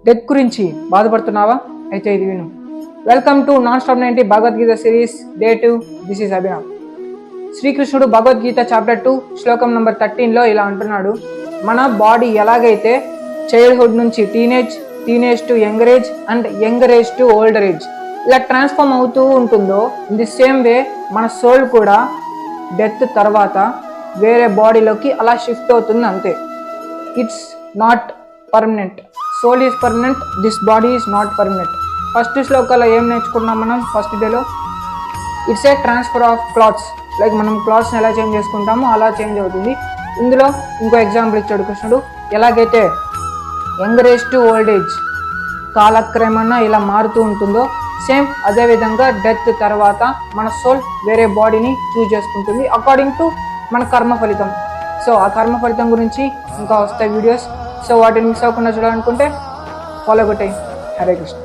Death గురించి బాధపడుతున్నావా? అయితే ఇది విను. Welcome to non stop 90 Bhagavad Gita series day 2. This is Abhinav. శ్రీకృష్ణుడు భగవద్గీత చాప్టర్ 2 శ్లోకం నెంబర్ 13లో ఇలా అంటున్నాడు, మన బాడీ ఎలాగైతే చైల్డ్హుడ్ నుంచి teenage to younger age and younger age to older age ఇలా ట్రాన్స్ఫార్మ్ అవుతూ ఉంటుందో, ఇన్ ది సేమ్ వే మన సోల్ కూడా డెత్ తర్వాత వేరే బాడీలోకి అలా షిఫ్ట్ అవుతుంది అంతే. It's not permanent. Soul is permanent, this body is not permanent. First శ్లోకాలో ఏం నేర్చుకున్నాం మనం ఫస్ట్ డేలో? It's a transfer of clothes. Like మనం క్లాత్స్ని ఎలా చేంజ్ చేసుకుంటామో అలా చేంజ్ అవుతుంది. ఇందులో ఇంకో ఎగ్జాంపుల్ ఇచ్చాడు కృష్ణుడు, ఎలాగైతే younger age to old age కాలక్రమేణా ఇలా మారుతూ ఉంటుందో, సేమ్ అదేవిధంగా డెత్ తర్వాత మన సోల్ వేరే బాడీని చూజ్ చేసుకుంటుంది అకార్డింగ్ టు మన కర్మ ఫలితం. సో ఆ కర్మ ఫలితం గురించి ఇంకా వస్తాయి వీడియోస్. సో వాటిని మిస్ అవ్వకుండా చూడాలనుకుంటే ఫాలో కొట్టే. హరే కృష్ణ.